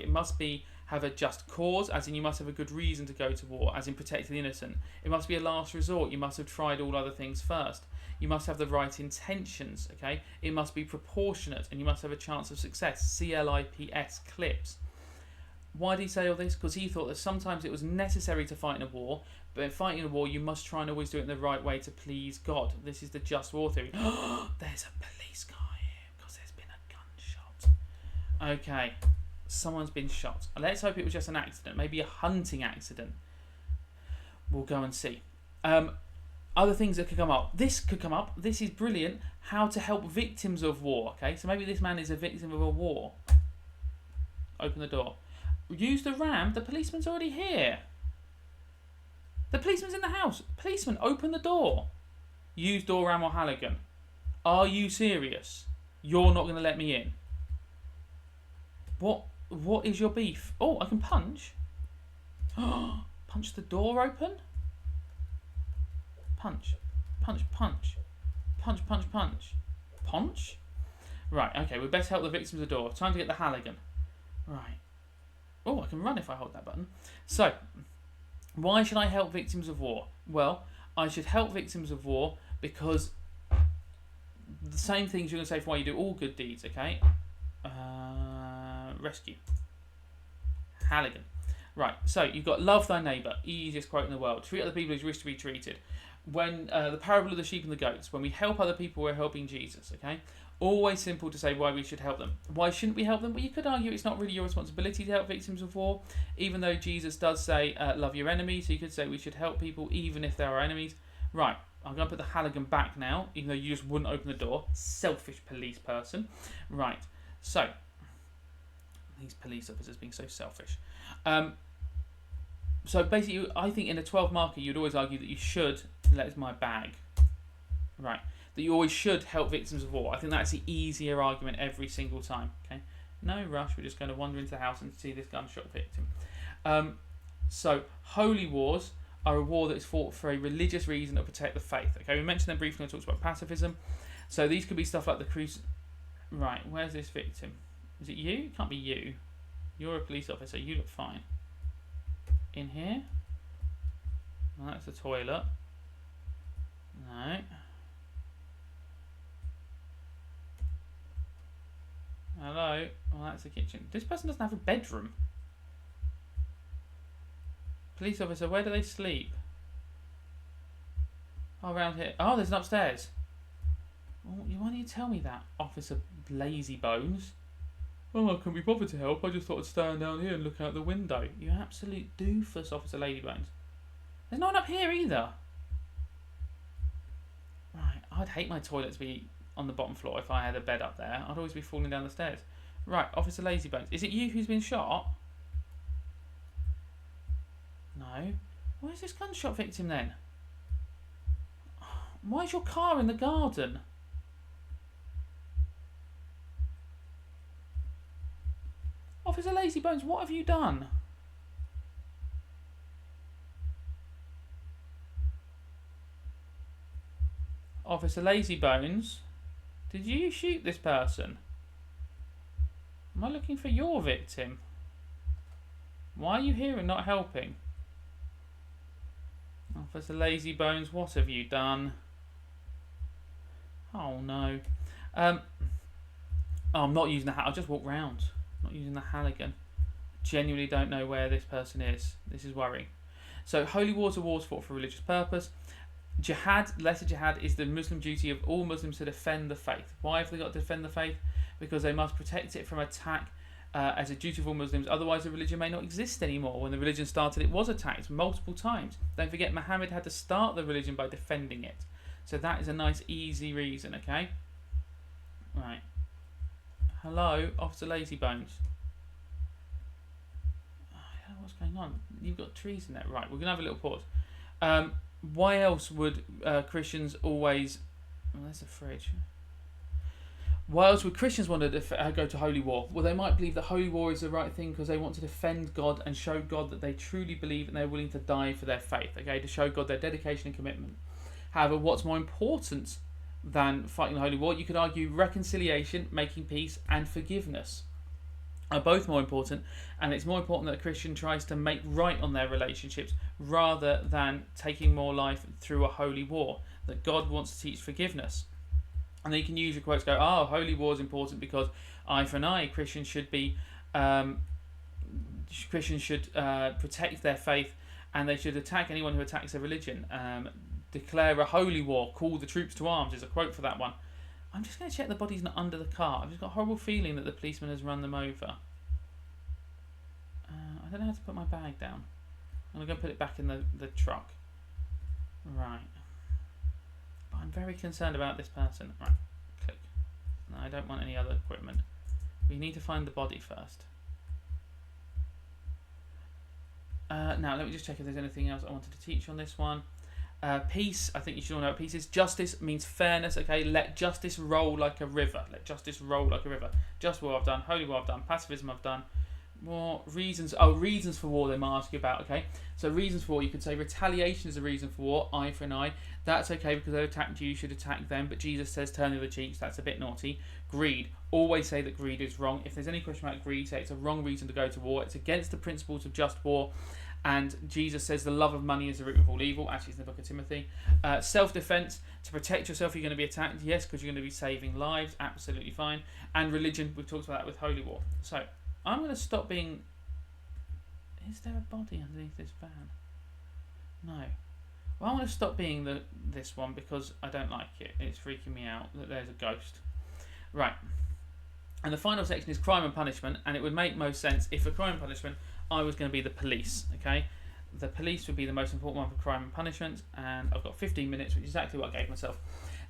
it must have a just cause, as in you must have a good reason to go to war, as in protect the innocent. It must be a last resort, you must have tried all other things first. You must have the right intentions, okay? It must be proportionate, and you must have a chance of success, CLIPS, clips. Why did he say all this? Because he thought that sometimes it was necessary to fight in a war, but in fighting a war you must try and always do it in the right way to please God. This is the just war theory. There's a police car here because there's been a gunshot. Okay, someone's been shot. Let's hope it was just an accident, maybe a hunting accident. We'll go and see. Other things that could come up. This is brilliant. How to help victims of war. Okay, so maybe this man is a victim of a war. Open the door. Use the ram. The policeman's already here. The policeman's in the house. Policeman, open the door. Use door ram or Halligan. Are you serious? You're not going to let me in. What is your beef? Oh, I can punch. Punch the door open. Punch. Punch, punch. Punch, punch, punch. Punch? Right, okay, we best help the victims of the door. Time to get the Halligan. Right. Oh, I can run if I hold that button. So, why should I help victims of war? Well, I should help victims of war because the same things you're going to say for why you do all good deeds, okay? Rescue. Halligan. Right, so you've got love thy neighbour, easiest quote in the world. Treat other people as you wish to be treated. When the parable of the sheep and the goats, when we help other people, we're helping Jesus, okay? Always simple to say why we should help them. Why shouldn't we help them? Well, you could argue it's not really your responsibility to help victims of war, even though Jesus does say, love your enemies, so you could say we should help people even if they're our enemies. Right, I'm going to put the Halligan back now, even though you just wouldn't open the door. Selfish police person. Right, so, these police officers being so selfish. So basically, I think in a 12 marker, you'd always argue that you should That is my bag. Right. That you always should help victims of war. I think that's the easier argument every single time. Okay. No rush. We're just going to wander into the house and see this gunshot victim. So holy wars are a war that is fought for a religious reason to protect the faith. Okay. We mentioned them briefly when we talked about pacifism. So these could be stuff like the Right. Where's this victim? Is it you? It can't be you. You're a police officer. You look fine. In here. Well, that's the toilet. No. Hello. Well, that's the kitchen. This person doesn't have a bedroom. Police officer, where do they sleep? Oh, around here. Oh, there's an upstairs. Well, why don't you tell me that, Officer Lazy Bones? Oh, I couldn't be bothered to help. I just thought I'd stand down here and look out the window. You absolute doofus, Officer Ladybones. There's no one up here either. Right, I'd hate my toilet to be on the bottom floor if I had a bed up there. I'd always be falling down the stairs. Right, Officer Lazybones. Is it you who's been shot? No. Where's this gunshot victim then? Why is your car in the garden? Officer Lazybones, what have you done? Officer Lazybones, did you shoot this person? Am I looking for your victim? Why are you here and not helping? Officer Lazybones, what have you done? Oh no. I'm not using the I'll just walk round. I'm not using the Halligan. Genuinely don't know where this person is. This is worrying. So holy wars are wars fought for religious purpose. Jihad, lesser jihad, is the Muslim duty of all Muslims to defend the faith. Why have they got to defend the faith? Because they must protect it from attack as a duty of all Muslims. Otherwise, the religion may not exist anymore. When the religion started, it was attacked multiple times. Don't forget, Muhammad had to start the religion by defending it. So that is a nice, easy reason, okay? Right. Hello, Officer Lazybones. Oh, what's going on? You've got trees in there. Right, we're going to have a little pause. Why else would Christians always... Oh, there's a fridge. Why else would Christians want to go to holy war? Well, they might believe that holy war is the right thing because they want to defend God and show God that they truly believe and they're willing to die for their faith, okay, to show God their dedication and commitment. However, what's more important than fighting the holy war? You could argue reconciliation, making peace, and forgiveness are both more important, and it's more important that a Christian tries to make right on their relationships rather than taking more life through a holy war, that God wants to teach forgiveness. And then you can use your quotes, go, oh, holy war is important because eye for an eye. Christians should protect their faith, and they should attack anyone who attacks their religion. Declare a holy war, call the troops to arms is a quote for that one. I'm just going to check the body's not under the car. I've just got a horrible feeling that the policeman has run them over. I don't know how to put my bag down. I'm going to go put it back in the truck. Right. But I'm very concerned about this person. Right, click. No, I don't want any other equipment. We need to find the body first. Now, let me just check if there's anything else I wanted to teach on this one. Peace, I think you should all know what peace is. Justice means fairness, okay? Let justice roll like a river. Let justice roll like a river. Just war I've done, holy war I've done, pacifism I've done. More reasons. Oh, reasons for war they might ask you about, okay? So reasons for war, you could say retaliation is a reason for war, eye for an eye. That's okay because they attacked you, you should attack them. But Jesus says turn the other cheeks, that's a bit naughty. Greed, always say that greed is wrong. If there's any question about greed, say it's a wrong reason to go to war. It's against the principles of just war. And Jesus says the love of money is the root of all evil. Actually, it's in the book of Timothy. Self-defense, to protect yourself, you're going to be attacked. Yes, because you're going to be saving lives. Absolutely fine. And religion, we've talked about that with holy war. So, I'm going to stop being... Is there a body underneath this van? No. Well, I want to stop being this one because I don't like it. It's freaking me out that there's a ghost. Right. And the final section is crime and punishment. And it would make most sense if for crime and punishment... I was going to be the police, okay? The police would be the most important one for crime and punishment, and I've got 15 minutes, which is exactly what I gave myself.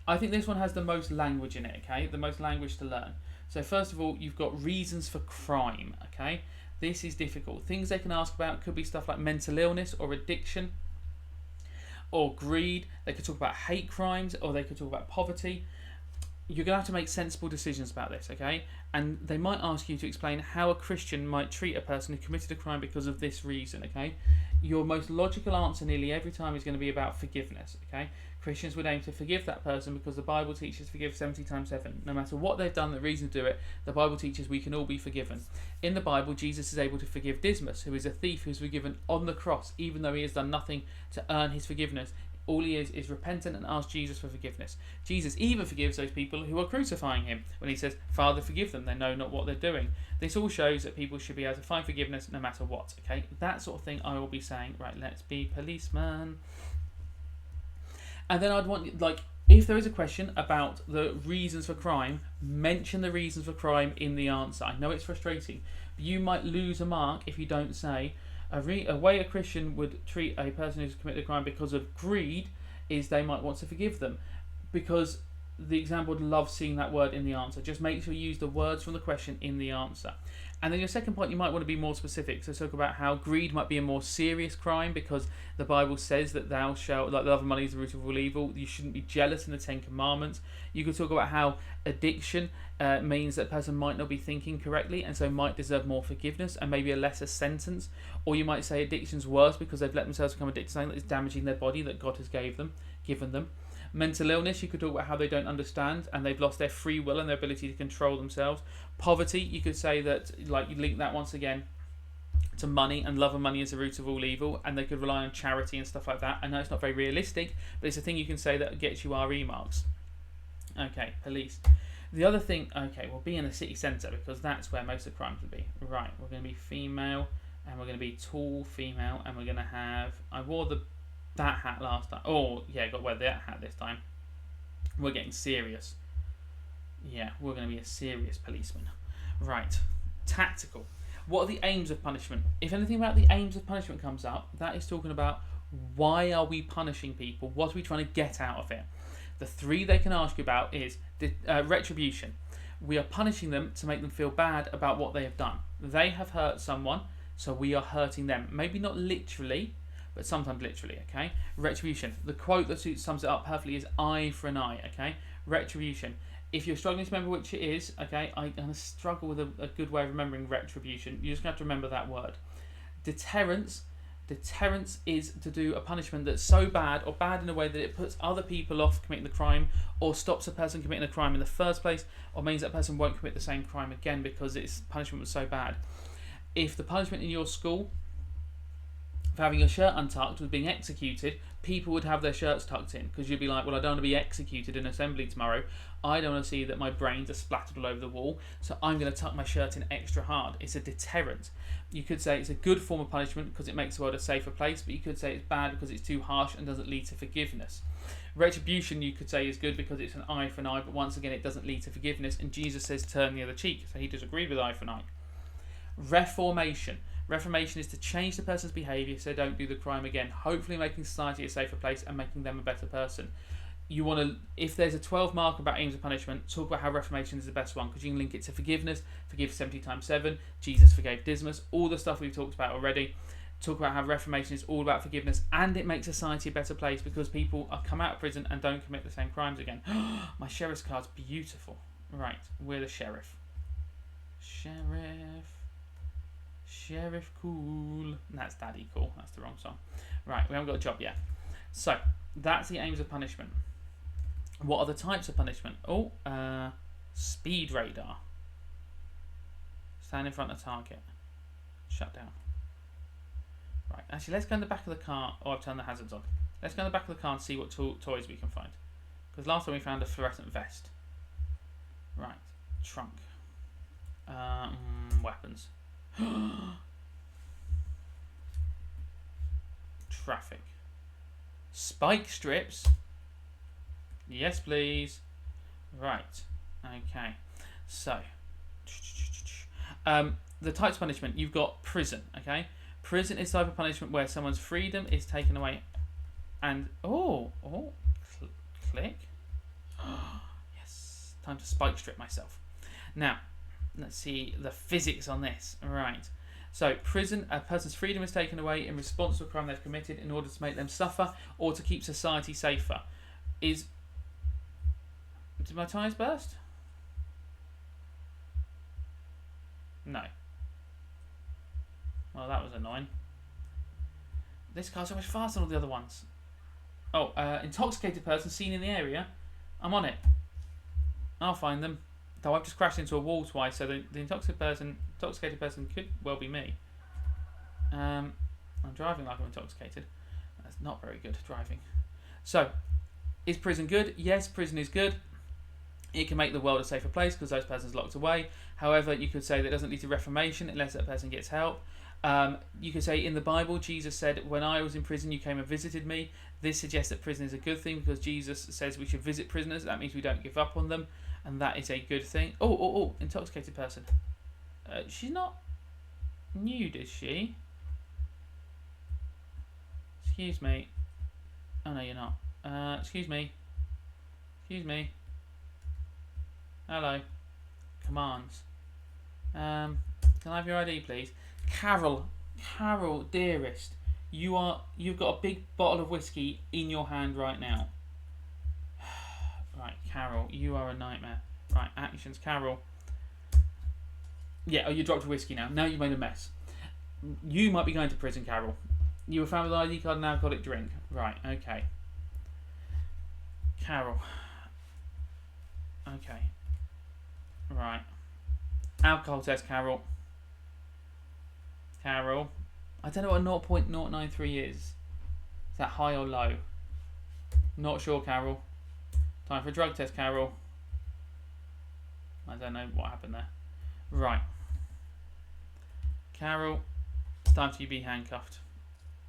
I think this one has the most language in it, okay? The most language to learn. So first of all, you've got reasons for crime, okay? This is difficult. Things they can ask about could be stuff like mental illness or addiction. or greed. They could talk about hate crimes, or they could talk about poverty. You're going to have to make sensible decisions about this, okay? And they might ask you to explain how a Christian might treat a person who committed a crime because of this reason, okay? Your most logical answer nearly every time is going to be about forgiveness, okay? Christians would aim to forgive that person because the Bible teaches forgive 70 times 7. No matter what they've done, the reason to do it, the Bible teaches we can all be forgiven. In the Bible, Jesus is able to forgive Dismas, who is a thief who's forgiven on the cross, even though he has done nothing to earn his forgiveness. All he is repentant and asks Jesus for forgiveness. Jesus even forgives those people who are crucifying him when he says, Father, forgive them, they know not what they're doing. This all shows that people should be able to find forgiveness no matter what, okay? That sort of thing I will be saying, right, let's be policemen. And then I'd want, like, if there is a question about the reasons for crime, mention the reasons for crime in the answer. I know it's frustrating, but you might lose a mark if you don't say, a way a Christian would treat a person who's committed a crime because of greed is they might want to forgive them. Because the example would love seeing that word in the answer. Just make sure you use the words from the question in the answer. And then your second point, you might want to be more specific. So talk about how greed might be a more serious crime because the Bible says that thou shalt, like, love of money is the root of all evil. You shouldn't be jealous in the 10 Commandments. You could talk about how addiction means that a person might not be thinking correctly and so might deserve more forgiveness and maybe a lesser sentence. Or you might say addiction's worse because they've let themselves become addicted to something that is damaging their body that God has given them. Mental illness, you could talk about how they don't understand and they've lost their free will and their ability to control themselves. Poverty, you could say that, like, you link that once again to money, and love of money is the root of all evil, and they could rely on charity and stuff like that. I know it's not very realistic, but it's a thing you can say that gets you RE marks. Okay, police. The other thing, okay, we'll be in the city centre because that's where most of the crimes would be. Right, we're going to be female, and we're going to be tall female, and we're going to have, I wore that hat last time. Oh, yeah, got to wear that hat this time. We're getting serious. Yeah, we're going to be a serious policeman. Right. Tactical. What are the aims of punishment? If anything about the aims of punishment comes up, that is talking about why are we punishing people? What are we trying to get out of it? The 3 they can ask you about is retribution. We are punishing them to make them feel bad about what they have done. They have hurt someone, so we are hurting them. Maybe not literally, but sometimes literally, okay? Retribution. The quote that sums it up perfectly is eye for an eye, okay? Retribution. If you're struggling to remember which it is, okay, I struggle with a good way of remembering retribution. You just have to remember that word. Deterrence. Deterrence is to do a punishment that's so bad or bad in a way that it puts other people off committing the crime or stops a person committing the crime in the first place or means that person won't commit the same crime again because its punishment was so bad. If the punishment in your school for having your shirt untucked was being executed, people would have their shirts tucked in because you'd be like, well, I don't want to be executed in assembly tomorrow. I don't want to see that my brains are splattered all over the wall, so I'm going to tuck my shirt in extra hard. It's a deterrent. You could say it's a good form of punishment because it makes the world a safer place, but you could say it's bad because it's too harsh and doesn't lead to forgiveness. Retribution, you could say, is good because it's an eye for an eye, but once again, it doesn't lead to forgiveness, and Jesus says turn the other cheek, so he disagreed with eye for an eye. Reformation. Reformation is to change the person's behaviour so they don't do the crime again, hopefully making society a safer place and making them a better person. You want to, if there's a 12 mark about aims of punishment, talk about how reformation is the best one because you can link it to forgiveness, forgive 70 times 7, Jesus forgave Dismas, all the stuff we've talked about already. Talk about how reformation is all about forgiveness and it makes society a better place because people come out of prison and don't commit the same crimes again. My sheriff's card's beautiful. Right, we're the sheriff. Sheriff cool. That's Daddy cool. That's the wrong song. Right, we haven't got a job yet. So, that's the aims of punishment. What are the types of punishment? Oh, speed radar. Stand in front of target. Shut down. Right, actually, let's go in the back of the car. Oh, I've turned the hazards on. Let's go in the back of the car and see what toys we can find. Because last time we found a fluorescent vest. Right, trunk. Weapons. Traffic. Spike strips. Yes, please. Right. Okay. So, the types of punishment. You've got prison. Okay. Prison is the type of punishment where someone's freedom is taken away, and click. Yes. Time to spike strip myself. Now, let's see the physics on this. Right. So, prison, a person's freedom is taken away in response to a crime they've committed in order to make them suffer or to keep society safer. Did my tyres burst? No. Well, that was annoying. This car's so much faster than all the other ones. Oh, intoxicated person seen in the area. I'm on it. I'll find them. Though I've just crashed into a wall twice, so the intoxicated person could well be me. I'm driving like I'm intoxicated. That's not very good driving. So, is prison good? Yes, prison is good. It can make the world a safer place because those persons locked away. However, you could say that it doesn't lead to reformation unless that person gets help. You could say in the Bible, Jesus said, when I was in prison, you came and visited me. This suggests that prison is a good thing because Jesus says we should visit prisoners. That means we don't give up on them. And that is a good thing. Oh, intoxicated person. She's not nude, is she? Excuse me. Oh, no, you're not. Excuse me. Excuse me. Hello. Commands. Can I have your ID, please? Carol, dearest, you've got a big bottle of whiskey in your hand right now. Right, Carol, you are a nightmare. Right, actions, Carol. Yeah, you dropped a whiskey now. Now you've made a mess. You might be going to prison, Carol. You were found with an ID card and alcoholic drink. Right, okay. Carol. Okay. Right. Alcohol test, Carol. Carol. I don't know what 0.093 is. Is that high or low? Not sure, Carol. Time for a drug test, Carol. I don't know what happened there. Right. Carol, it's time for you to be handcuffed.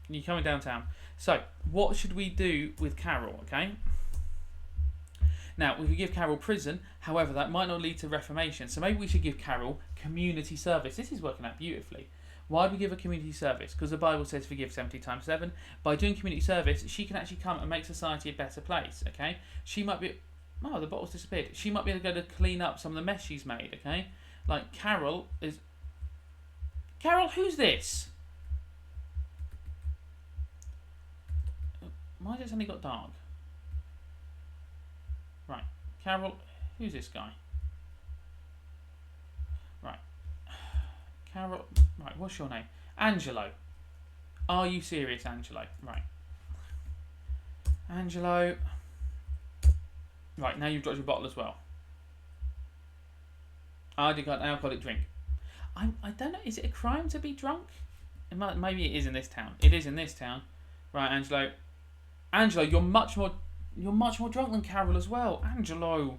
You're coming downtown. So, what should we do with Carol, okay? Now, we could give Carol prison, however, that might not lead to reformation. So maybe we should give Carol community service. This is working out beautifully. Why do we give her community service? Because the Bible says forgive 70 times 7. By doing community service, she can actually come and make society a better place, okay? She might be... Oh, the bottle's disappeared. She might be able to go to clean up some of the mess she's made, okay? Like, Carol is... Carol, who's this? Why has it suddenly got dark? Right. Carol, who's this guy? Right. Carol, right, what's your name? Angelo. Are you serious, Angelo? Right. Angelo. Right, now you've dropped your bottle as well. I got an alcoholic drink. I don't know, is it a crime to be drunk? Maybe it is in this town. It is in this town. Right, Angelo. Angelo, you're much more drunk than Carol as well. Angelo.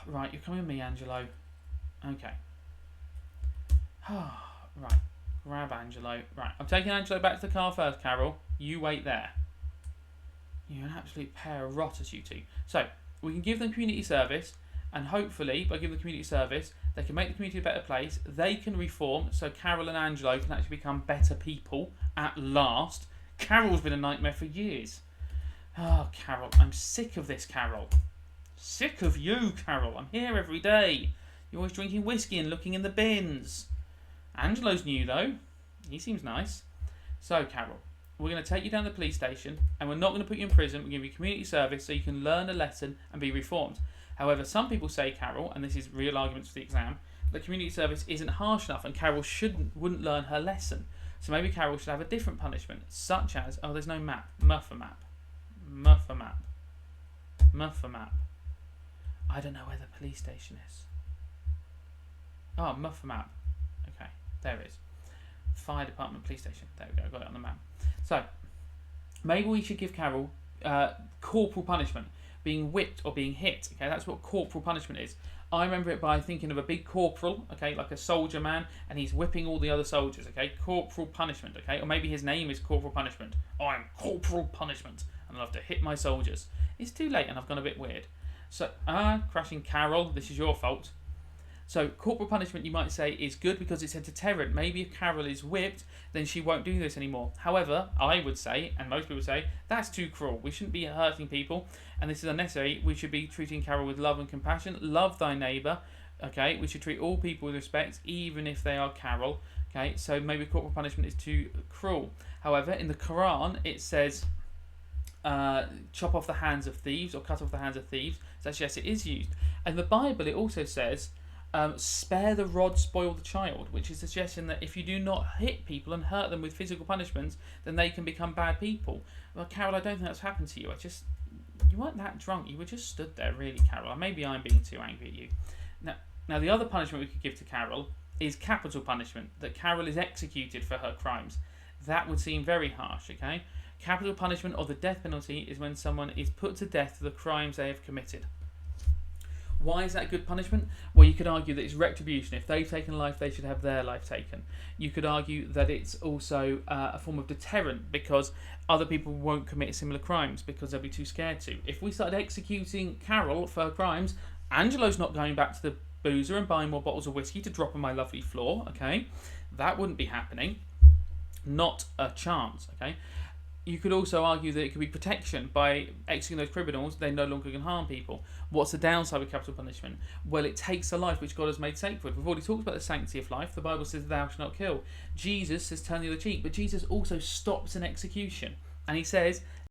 Right, you're coming with me, Angelo. Okay. Right. Grab Angelo. Right, I'm taking Angelo back to the car first, Carol. You wait there. You're an absolute pair of rotters, you two. So, we can give them community service, and hopefully, by giving them community service, they can make the community a better place. They can reform, so Carol and Angelo can actually become better people at last. Carol's been a nightmare for years. Oh, Carol, I'm sick of this, Carol. Sick of you, Carol. I'm here every day. You're always drinking whiskey and looking in the bins. Angelo's new, though. He seems nice. So, Carol, we're going to take you down to the police station, and we're not going to put you in prison. We're going to give you community service so you can learn a lesson and be reformed. However, some people say, Carol, and this is real arguments for the exam, that community service isn't harsh enough and Carol wouldn't learn her lesson. So maybe Carol should have a different punishment, such as, oh, there's no map. Muffer map. Muffer map. Muffer map. I don't know where the police station is. Oh, Muffer map. Okay, there it is. Fire department, police station. There we go, got it on the map. So, maybe we should give Carol corporal punishment. Being whipped or being hit. Okay, that's what corporal punishment is. I remember it by thinking of a big corporal, okay, like a soldier man, and he's whipping all the other soldiers, okay? Corporal punishment, okay? Or maybe his name is Corporal Punishment. I'm Corporal Punishment, and I love to hit my soldiers. It's too late, and I've gone a bit weird. So, crashing Carol, this is your fault. So, corporal punishment, you might say, is good because it's a deterrent. Maybe if Carol is whipped, then she won't do this anymore. However, I would say, and most people say, that's too cruel. We shouldn't be hurting people, and this is unnecessary. We should be treating Carol with love and compassion. Love thy neighbour, okay? We should treat all people with respect, even if they are Carol, Okay, so maybe corporal punishment is too cruel. However, in the Quran it says chop off the hands of thieves or cut off the hands of thieves. So yes, it is used. And the Bible, it also says spare the rod, spoil the child, which is a suggestion that if you do not hit people and hurt them with physical punishments, then they can become bad people. Well, Carol, I don't think that's happened to you. You weren't that drunk. You were just stood there, really, Carol. Maybe I'm being too angry at you. Now, the other punishment we could give to Carol is capital punishment, that Carol is executed for her crimes. That would seem very harsh, okay? Capital punishment or the death penalty is when someone is put to death for the crimes they have committed. Why is that a good punishment? Well, you could argue that it's retribution. If they've taken a life, they should have their life taken. You could argue that it's also a form of deterrent because other people won't commit similar crimes because they'll be too scared to. If we started executing Carol for her crimes, Angelo's not going back to the boozer and buying more bottles of whiskey to drop on my lovely floor, okay? That wouldn't be happening. Not a chance, okay? You could also argue that it could be protection. By executing those criminals, they no longer can harm people. What's the downside of capital punishment? Well, it takes a life which God has made sacred. We've already talked about the sanctity of life. The Bible says thou shalt not kill. Jesus says turn the other cheek, but Jesus also stops an execution. And he says,